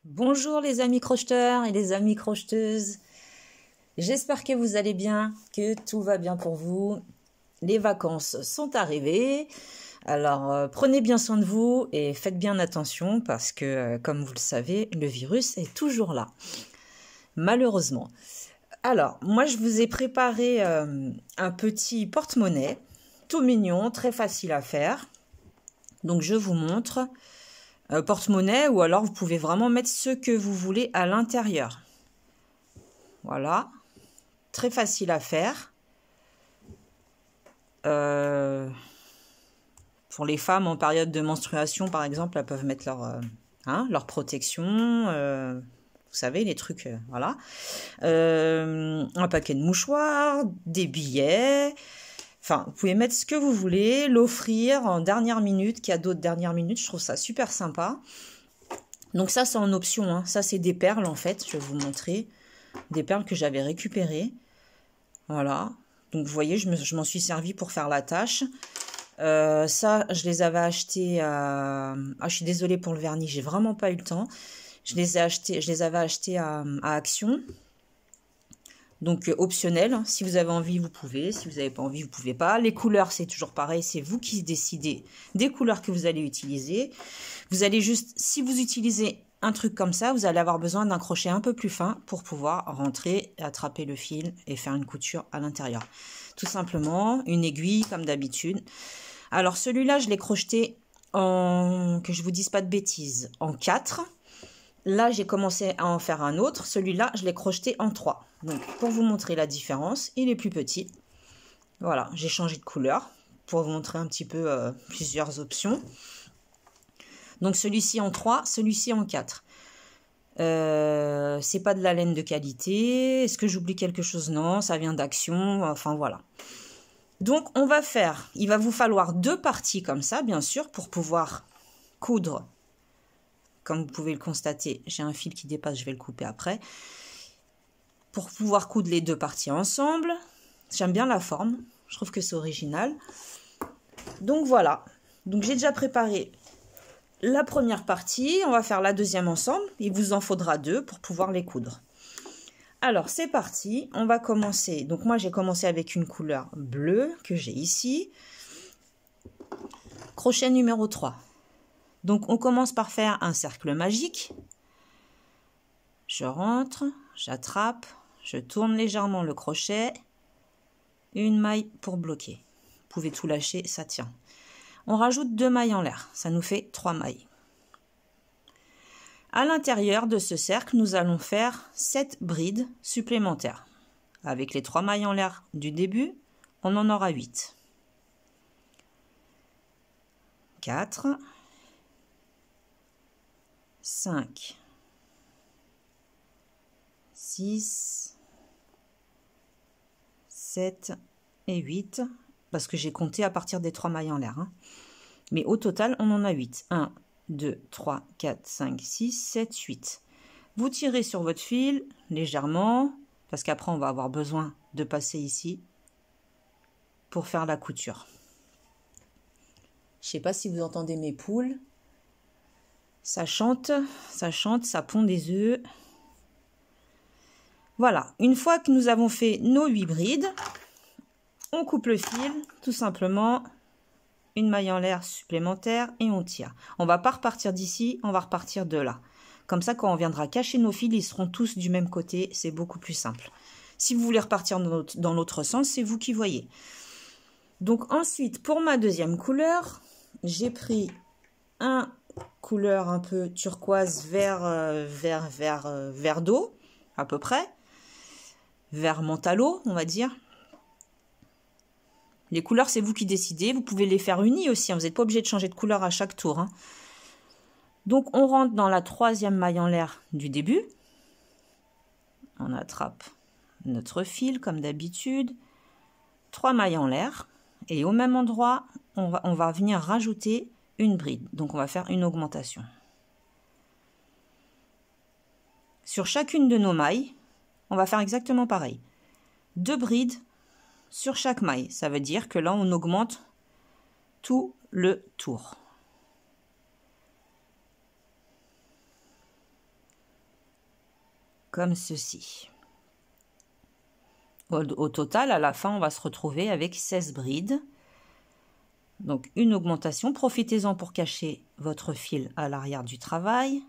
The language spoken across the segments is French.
Bonjour les amis crocheteurs et les amis crocheteuses. J'espère que vous allez bien, que tout va bien pour vous. Les vacances sont arrivées. Alors prenez bien soin de vous et faites bien attention parce que comme vous le savez, le virus est toujours là. Malheureusement. Alors moi je vous ai préparé un petit porte-monnaie tout mignon, très facile à faire. Donc je vous montre. Porte-monnaie ou alors vous pouvez vraiment mettre ce que vous voulez à l'intérieur. Voilà, très facile à faire. Pour les femmes en période de menstruation par exemple, elles peuvent mettre leur protection, vous savez les trucs, voilà. Un paquet de mouchoirs, des billets. Enfin, vous pouvez mettre ce que vous voulez, l'offrir en dernière minute, cadeau de dernière minute, je trouve ça super sympa. Donc ça, c'est en option, hein. Ça, c'est des perles, en fait, je vais vous montrer. Des perles que j'avais récupérées. Voilà. Donc, vous voyez, je m'en suis servi pour faire la tâche. Ça, je les avais achetées à... Ah, je suis désolée pour le vernis, j'ai vraiment pas eu le temps. Je les avais achetées à Action. Donc optionnel, si vous avez envie, vous pouvez. Si vous n'avez pas envie, vous ne pouvez pas. Les couleurs, c'est toujours pareil. C'est vous qui décidez des couleurs que vous allez utiliser. Vous allez juste, si vous utilisez un truc comme ça, vous allez avoir besoin d'un crochet un peu plus fin pour pouvoir rentrer, attraper le fil et faire une couture à l'intérieur. Tout simplement, une aiguille comme d'habitude. Alors celui-là, je l'ai crocheté en, que je vous dise pas de bêtises, en 4. Là, j'ai commencé à en faire un autre. Celui-là, je l'ai crocheté en 3. Donc, pour vous montrer la différence, il est plus petit. Voilà, j'ai changé de couleur pour vous montrer un petit peu plusieurs options. Donc, celui-ci en 3, celui-ci en 4. C'est pas de la laine de qualité. Est-ce que j'oublie quelque chose? Non, ça vient d'Action. Enfin, voilà. Donc, on va faire... Il va vous falloir 2 parties comme ça, bien sûr, pour pouvoir coudre. Comme vous pouvez le constater, j'ai un fil qui dépasse, je vais le couper après. Pour pouvoir coudre les 2 parties ensemble. J'aime bien la forme, je trouve que c'est original. Donc voilà, donc j'ai déjà préparé la première partie. On va faire la deuxième ensemble. Il vous en faudra 2 pour pouvoir les coudre. Alors c'est parti, on va commencer. Donc moi j'ai commencé avec une couleur bleue que j'ai ici. Crochet numéro 3. Donc on commence par faire un cercle magique. Je rentre, j'attrape, je tourne légèrement le crochet. Une maille pour bloquer. Vous pouvez tout lâcher, ça tient. On rajoute 2 mailles en l'air, ça nous fait 3 mailles. À l'intérieur de ce cercle, nous allons faire 7 brides supplémentaires. Avec les 3 mailles en l'air du début, on en aura 8. 4, 5, 6, 7 et 8, parce que j'ai compté à partir des 3 mailles en l'air. Hein. Mais au total, on en a 8. 1, 2, 3, 4, 5, 6, 7, 8. Vous tirez sur votre fil légèrement, parce qu'après, on va avoir besoin de passer ici pour faire la couture. Je ne sais pas si vous entendez mes poules. Ça chante, ça pond des œufs. Voilà, une fois que nous avons fait nos 8 brides, on coupe le fil, tout simplement, une maille en l'air supplémentaire et on tire. On ne va pas repartir d'ici, on va repartir de là. Comme ça, quand on viendra cacher nos fils, ils seront tous du même côté, c'est beaucoup plus simple. Si vous voulez repartir dans l'autre sens, c'est vous qui voyez. Donc ensuite, pour ma deuxième couleur, j'ai pris un couleur un peu turquoise vert d'eau, à peu près. Vert mentalo, on va dire. Les couleurs, c'est vous qui décidez. Vous pouvez les faire unies aussi. Hein. Vous n'êtes pas obligé de changer de couleur à chaque tour. Hein. Donc, on rentre dans la 3e maille en l'air du début. On attrape notre fil, comme d'habitude. 3 mailles en l'air. Et au même endroit, on va venir rajouter une bride. Donc, on va faire une augmentation. Sur chacune de nos mailles, on va faire exactement pareil. 2 brides sur chaque maille. Ça veut dire que là, on augmente tout le tour. comme ceci. Au total, à la fin, on va se retrouver avec 16 brides. Donc, une augmentation. Profitez-en pour cacher votre fil à l'arrière du travail.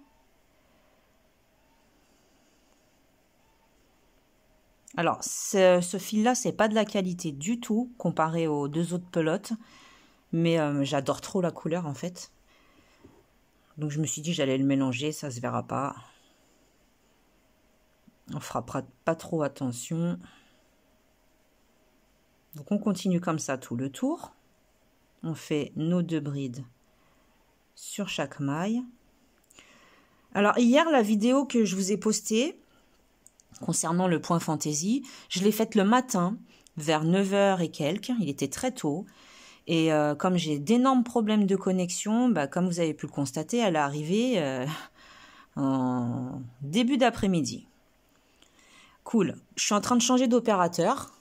Alors, ce fil-là, c'est pas de la qualité du tout comparé aux deux autres pelotes. Mais j'adore trop la couleur, en fait. Donc, je me suis dit j'allais le mélanger, ça se verra pas. On fera pas trop attention. Donc, on continue comme ça tout le tour. On fait nos 2 brides sur chaque maille. Alors, hier, la vidéo que je vous ai postée concernant le point fantaisie, je l'ai faite le matin, vers 9 h et quelques. Il était très tôt. Et comme j'ai d'énormes problèmes de connexion, comme vous avez pu le constater, elle est arrivée en début d'après-midi. Cool. Je suis en train de changer d'opérateur.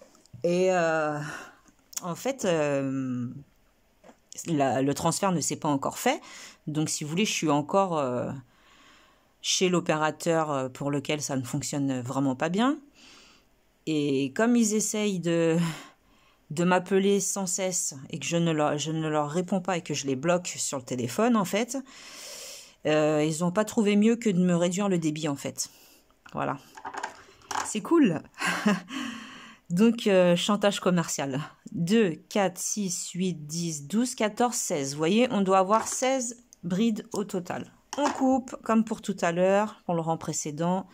Et en fait, le transfert ne s'est pas encore fait. Donc, si vous voulez, je suis encore chez l'opérateur pour lequel ça ne fonctionne vraiment pas bien. Et comme ils essayent de m'appeler sans cesse et que je ne leur réponds pas et que je les bloque sur le téléphone, en fait, ils n'ont pas trouvé mieux que de me réduire le débit, en fait. Voilà. C'est cool. Donc, chantage commercial. 2, 4, 6, 8, 10, 12, 14, 16. Vous voyez, on doit avoir 16 brides au total. On coupe, comme pour tout à l'heure, pour le rang précédent.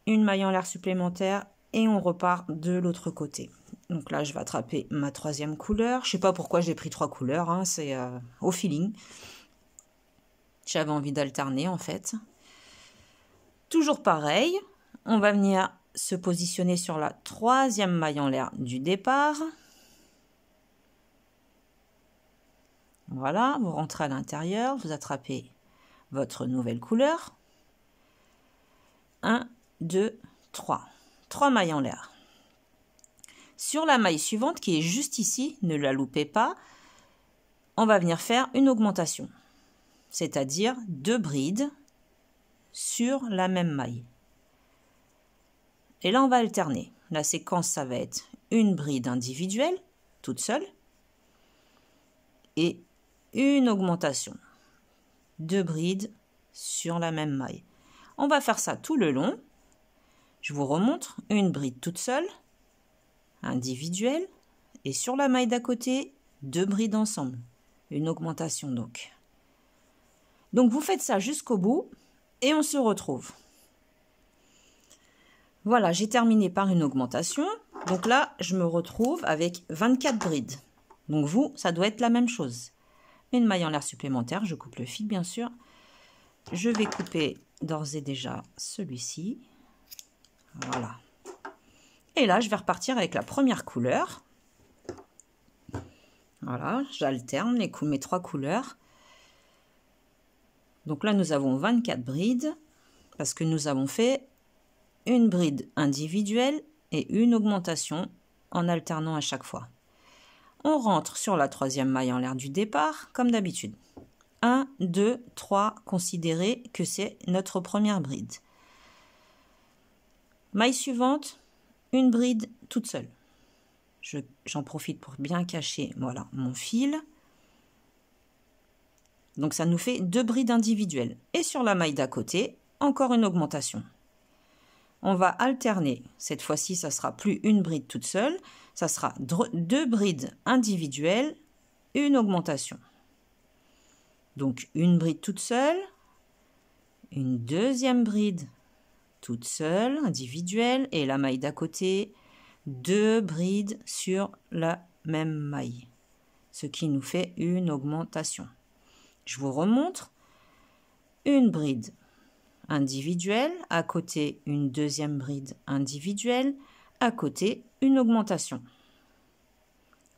Une maille en l'air supplémentaire et on repart de l'autre côté. Donc là, je vais attraper ma 3e couleur. Je ne sais pas pourquoi j'ai pris 3 couleurs, hein, c'est au feeling. J'avais envie d'alterner, en fait. Toujours pareil, on va venir se positionner sur la 3e maille en l'air du départ. Voilà, vous rentrez à l'intérieur, vous attrapez votre nouvelle couleur. 1, 2, 3. 3 mailles en l'air. Sur la maille suivante, qui est juste ici, ne la loupez pas, on va venir faire une augmentation. C'est-à-dire 2 brides sur la même maille. Et là, on va alterner. La séquence, ça va être une bride individuelle, toute seule, et une augmentation. 2 brides sur la même maille. On va faire ça tout le long. Je vous remontre une bride toute seule, individuelle, et sur la maille d'à côté, 2 brides ensemble. Une augmentation donc. Donc vous faites ça jusqu'au bout et on se retrouve. Voilà, j'ai terminé par une augmentation. Donc là, je me retrouve avec 24 brides. Donc vous, ça doit être la même chose. Une maille en l'air supplémentaire, je coupe le fil bien sûr. Je vais couper d'ores et déjà celui-ci. Voilà. Et là, je vais repartir avec la première couleur. Voilà, j'alterne mes 3 couleurs. Donc là, nous avons 24 brides parce que nous avons fait une bride individuelle et une augmentation en alternant à chaque fois. On rentre sur la 3e maille en l'air du départ, comme d'habitude. 1, 2, 3, considérez que c'est notre première bride. Maille suivante, une bride toute seule. J'en profite pour bien cacher voilà, mon fil. Donc ça nous fait 2 brides individuelles. Et sur la maille d'à côté, encore une augmentation. On va alterner. Cette fois-ci, ça sera plus une bride toute seule. Ça sera 2 brides individuelles, une augmentation. Donc une bride toute seule, une deuxième bride toute seule, individuelle, et la maille d'à côté, 2 brides sur la même maille. Ce qui nous fait une augmentation. Je vous remontre. Une bride individuelle, à côté une deuxième bride individuelle, à côté une augmentation.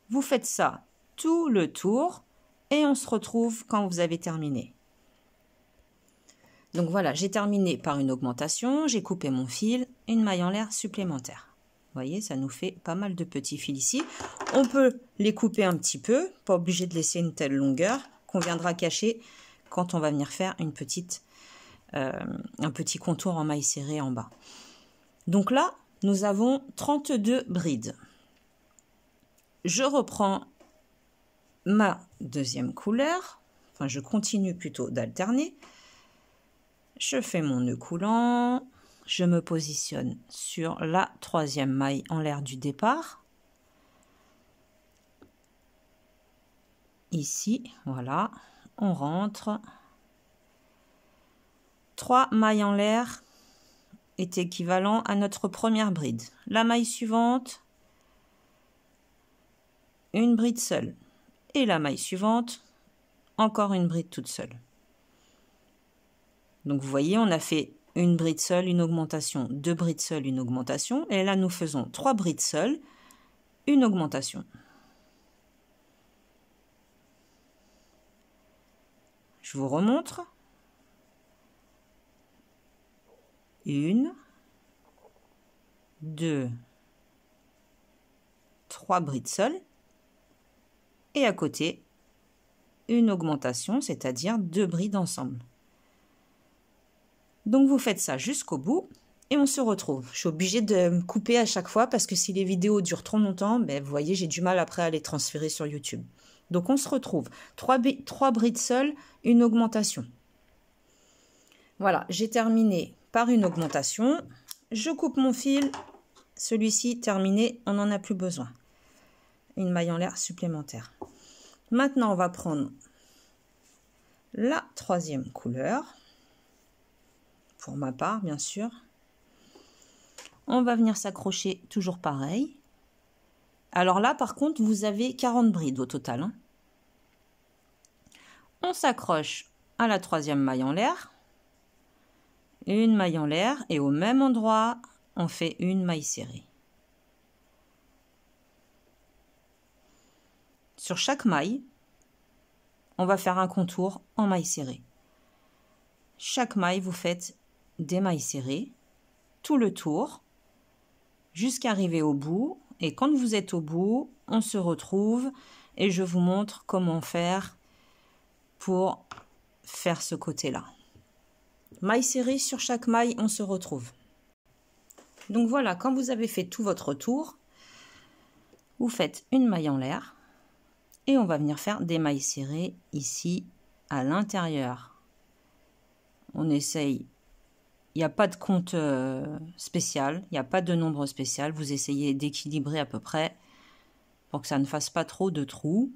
Vous faites ça tout le tour et on se retrouve quand vous avez terminé. Donc voilà, j'ai terminé par une augmentation, j'ai coupé mon fil, une maille en l'air supplémentaire. Vous voyez, ça nous fait pas mal de petits fils ici. On peut les couper un petit peu, pas obligé de laisser une telle longueur qu'on viendra cacher quand on va venir faire une petite un petit contour en maille serrée en bas. Donc là, nous avons 32 brides. Je reprends ma deuxième couleur, enfin je continue plutôt d'alterner. Je fais mon nœud coulant, je me positionne sur la troisième maille en l'air du départ. Ici, voilà, on rentre. 3 mailles en l'air est équivalent à notre première bride. La maille suivante, une bride seule. Et la maille suivante, encore une bride toute seule. Donc vous voyez, on a fait une bride seule, une augmentation, 2 brides seules, une augmentation. Et là, nous faisons 3 brides seules, une augmentation. Je vous remontre. 1, 2, 3 brides seules. Et à côté, une augmentation, c'est-à-dire 2 brides ensemble. Donc vous faites ça jusqu'au bout et on se retrouve. Je suis obligée de me couper à chaque fois parce que si les vidéos durent trop longtemps, ben, vous voyez, j'ai du mal après à les transférer sur YouTube. Donc on se retrouve. 3 brides seules, une augmentation. Voilà, j'ai terminé par une augmentation. Je coupe mon fil. Celui-ci terminé, on n'en a plus besoin. Une maille en l'air supplémentaire. Maintenant, on va prendre la troisième couleur. Pour ma part, bien sûr. On va venir s'accrocher toujours pareil. Alors là, par contre, vous avez 40 brides au total. Hein. On s'accroche à la troisième maille en l'air. Une maille en l'air et au même endroit, on fait une maille serrée. Sur chaque maille, on va faire un contour en maille serrée. Chaque maille, vous faites des mailles serrées, tout le tour, jusqu'à arriver au bout. Et quand vous êtes au bout, on se retrouve et je vous montre comment faire pour faire ce côté-là. Maille serrée sur chaque maille, on se retrouve. Donc voilà, quand vous avez fait tout votre tour, vous faites une maille en l'air et on va venir faire des mailles serrées ici à l'intérieur. On essaye, il n'y a pas de compte spécial, il n'y a pas de nombre spécial, vous essayez d'équilibrer à peu près pour que ça ne fasse pas trop de trous.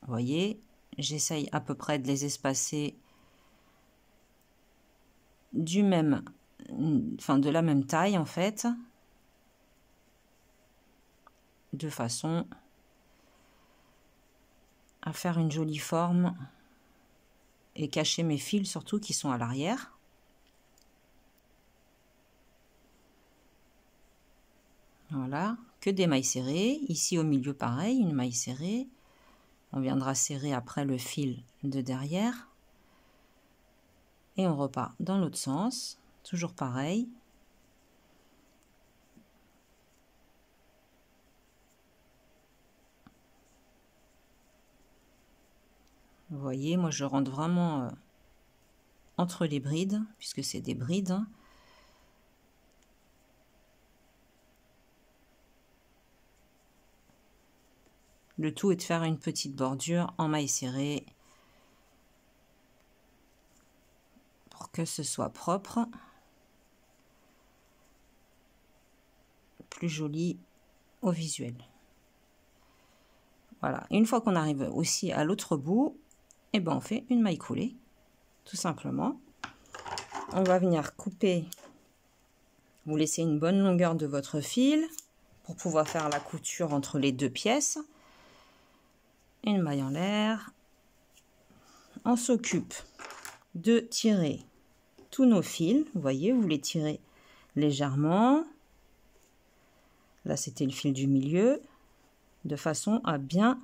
Vous voyez, j'essaye à peu près de les espacer de la même taille en fait, de façon à faire une jolie forme et cacher mes fils surtout qui sont à l'arrière. Voilà, que des mailles serrées. Ici au milieu pareil, une maille serrée. On viendra serrer après le fil de derrière. Et on repart dans l'autre sens, toujours pareil. Vous voyez, moi je rentre vraiment entre les brides, puisque c'est des brides. Le tout est de faire une petite bordure en maille serrée pour que ce soit propre, plus joli au visuel. Voilà, une fois qu'on arrive aussi à l'autre bout, et ben on fait une maille coulée, tout simplement. On va venir couper, vous laissez une bonne longueur de votre fil pour pouvoir faire la couture entre les deux pièces. Une maille en l'air. On s'occupe de tirer tous nos fils. Vous voyez, vous les tirez légèrement. Là, c'était le fil du milieu, de façon à bien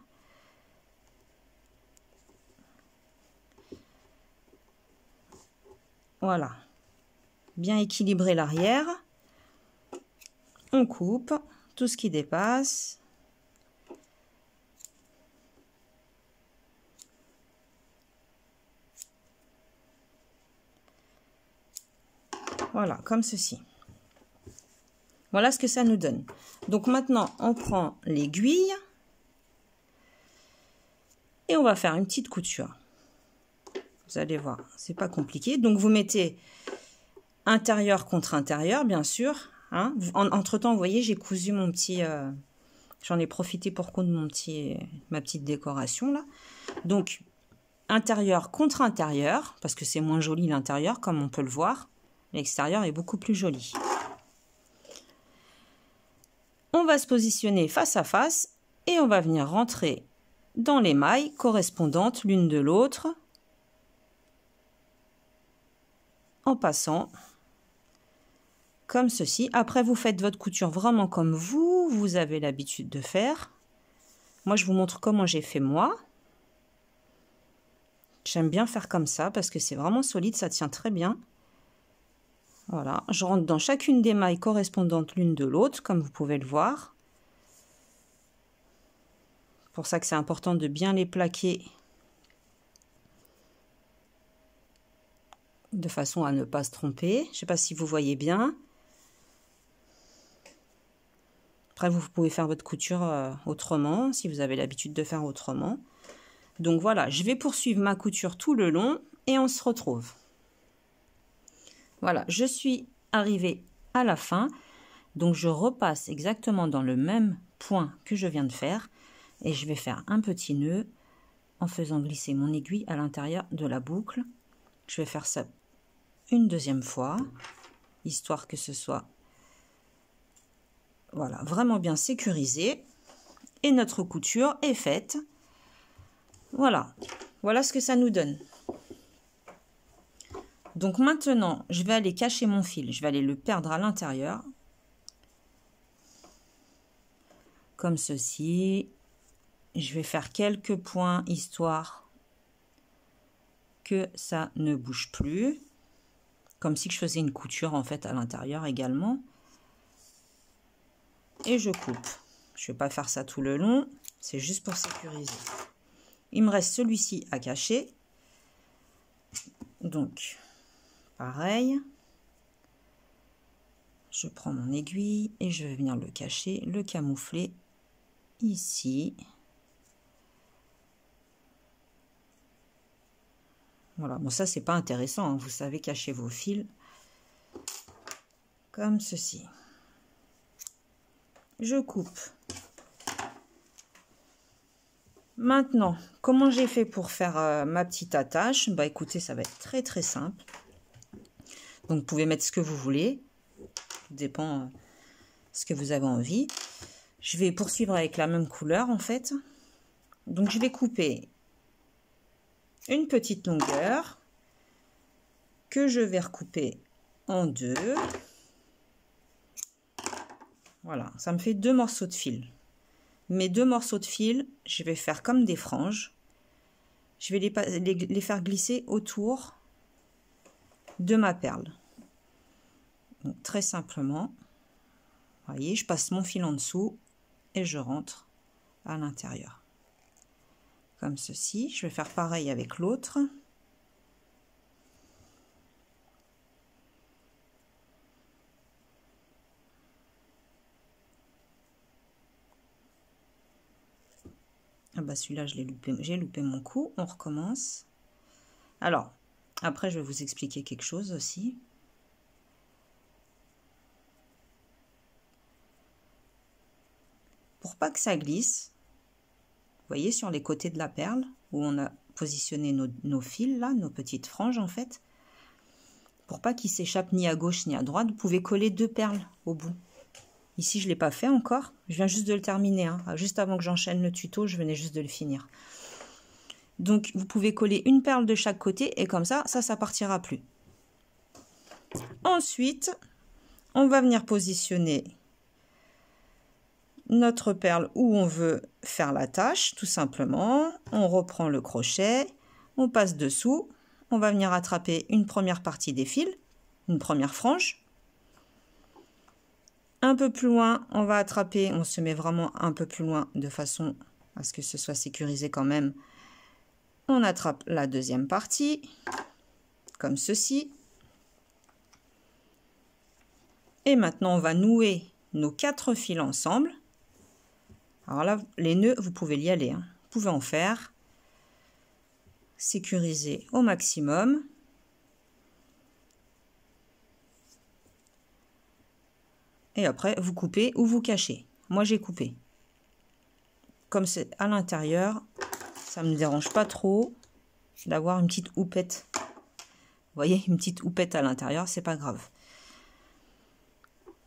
voilà, bien équilibrer l'arrière. On coupe tout ce qui dépasse. Voilà, comme ceci. Voilà ce que ça nous donne. Donc maintenant, on prend l'aiguille et on va faire une petite couture. Vous allez voir, c'est pas compliqué. Donc vous mettez intérieur contre intérieur, bien sûr. Hein. Entre-temps, vous voyez, j'ai cousu mon petit... j'en ai profité pour coudre ma petite décoration là. Donc, intérieur contre intérieur, parce que c'est moins joli l'intérieur, comme on peut le voir. L'extérieur est beaucoup plus joli. On va se positionner face à face et on va venir rentrer dans les mailles correspondantes l'une de l'autre en passant comme ceci. Après, vous faites votre couture vraiment comme vous avez l'habitude de faire. Moi, je vous montre comment j'ai fait moi. J'aime bien faire comme ça parce que c'est vraiment solide, ça tient très bien. Voilà, je rentre dans chacune des mailles correspondantes l'une de l'autre, comme vous pouvez le voir. C'est pour ça que c'est important de bien les plaquer de façon à ne pas se tromper. Je ne sais pas si vous voyez bien. Après, vous pouvez faire votre couture autrement, si vous avez l'habitude de faire autrement. Donc voilà, je vais poursuivre ma couture tout le long et on se retrouve. Voilà, je suis arrivée à la fin. Donc je repasse exactement dans le même point que je viens de faire. Et je vais faire un petit nœud en faisant glisser mon aiguille à l'intérieur de la boucle. Je vais faire ça une deuxième fois, histoire que ce soit voilà, vraiment bien sécurisé. Et notre couture est faite. Voilà, voilà ce que ça nous donne. Donc maintenant, je vais aller cacher mon fil. Je vais aller le perdre à l'intérieur. Comme ceci. Je vais faire quelques points, histoire que ça ne bouge plus. Comme si je faisais une couture en fait à l'intérieur également. Et je coupe. Je ne vais pas faire ça tout le long. C'est juste pour sécuriser. Il me reste celui-ci à cacher. Donc, pareil. Je prends mon aiguille et je vais venir le cacher, le camoufler ici. Voilà, bon ça c'est pas intéressant, hein. Vous savez cacher vos fils comme ceci. Je coupe. Maintenant, comment j'ai fait pour faire ma petite attache? Bah écoutez, ça va être très très simple. Donc vous pouvez mettre ce que vous voulez. Tout dépend ce que vous avez envie. Je vais poursuivre avec la même couleur en fait. Donc je vais couper une petite longueur que je vais recouper en deux. Voilà, ça me fait 2 morceaux de fil. Mes 2 morceaux de fil, je vais faire comme des franges. Je vais les faire glisser autour de ma perle. Donc, très simplement, vous voyez, je passe mon fil en dessous et je rentre à l'intérieur. Comme ceci. Je vais faire pareil avec l'autre. Ah bah celui-là, j'ai loupé mon coup. On recommence. Alors, après, je vais vous expliquer quelque chose aussi. Pour pas que ça glisse, vous voyez sur les côtés de la perle, où on a positionné nos fils, là, nos petites franges en fait, pour pas qu'ils s'échappent ni à gauche ni à droite, vous pouvez coller 2 perles au bout. Ici, je ne l'ai pas fait encore. Je viens juste de le terminer. Hein. Juste avant que j'enchaîne le tuto, je venais juste de le finir. Donc, vous pouvez coller une perle de chaque côté et comme ça partira plus. Ensuite, on va venir positionner notre perle où on veut faire la tâche, tout simplement. On reprend le crochet, on passe dessous. On va venir attraper une première partie des fils, une première frange. Un peu plus loin, on va attraper, on se met vraiment un peu plus loin de façon à ce que ce soit sécurisé quand même. On attrape la deuxième partie, comme ceci. Et maintenant, on va nouer nos 4 fils ensemble. Alors là, les nœuds, vous pouvez y aller, hein. Vous pouvez en faire. Sécuriser au maximum. Et après, vous coupez ou vous cachez. Moi, j'ai coupé. Comme c'est à l'intérieur, ça ne me dérange pas trop d'avoir une petite houppette. Vous voyez, une petite houppette à l'intérieur, c'est pas grave.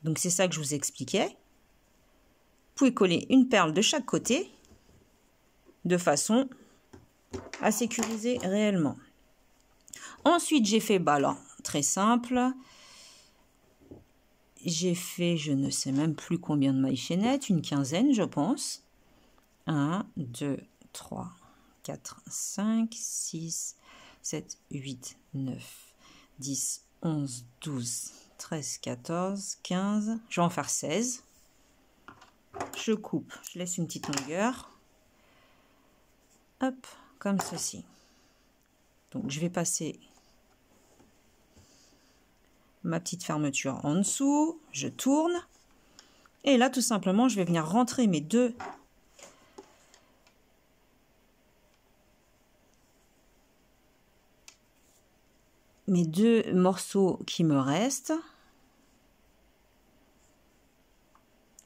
Donc, c'est ça que je vous expliquais. Vous pouvez coller une perle de chaque côté de façon à sécuriser réellement. Ensuite, j'ai fait, là, très simple. J'ai fait, je ne sais même plus combien de mailles chaînettes, une quinzaine, je pense. 1, 2, 3, 4, 5, 6, 7, 8, 9, 10, 11, 12, 13, 14, 15. Je vais en faire 16. Je coupe, je laisse une petite longueur. Hop, comme ceci. Donc, je vais passer ma petite fermeture en dessous. Je tourne. Et là, tout simplement, je vais venir rentrer mes deux morceaux qui me restent.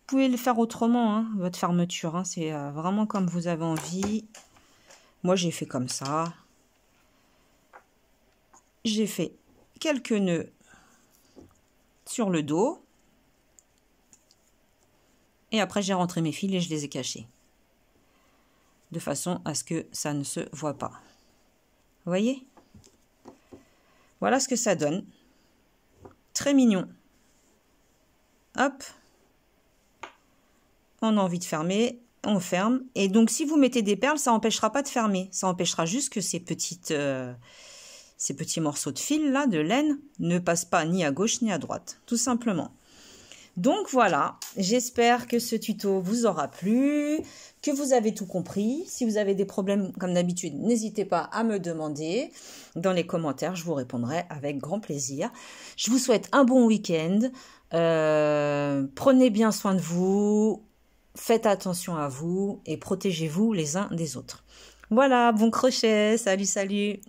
Vous pouvez le faire autrement, hein, votre fermeture. Hein, c'est vraiment comme vous avez envie. Moi, j'ai fait comme ça. J'ai fait quelques nœuds sur le dos. Et après, j'ai rentré mes fils et je les ai cachés. De façon à ce que ça ne se voit pas. Vous voyez? Voilà ce que ça donne. Très mignon. Hop. On a envie de fermer, on ferme. Et donc, si vous mettez des perles, ça n'empêchera pas de fermer. Ça empêchera juste que ces petits morceaux de fil, là, de laine, ne passent pas ni à gauche ni à droite. Tout simplement. Donc, voilà. J'espère que ce tuto vous aura plu, que vous avez tout compris. Si vous avez des problèmes, comme d'habitude, n'hésitez pas à me demander dans les commentaires. Je vous répondrai avec grand plaisir. Je vous souhaite un bon week-end. Prenez bien soin de vous. Faites attention à vous et protégez-vous les uns des autres. Voilà, bon crochet. Salut, salut.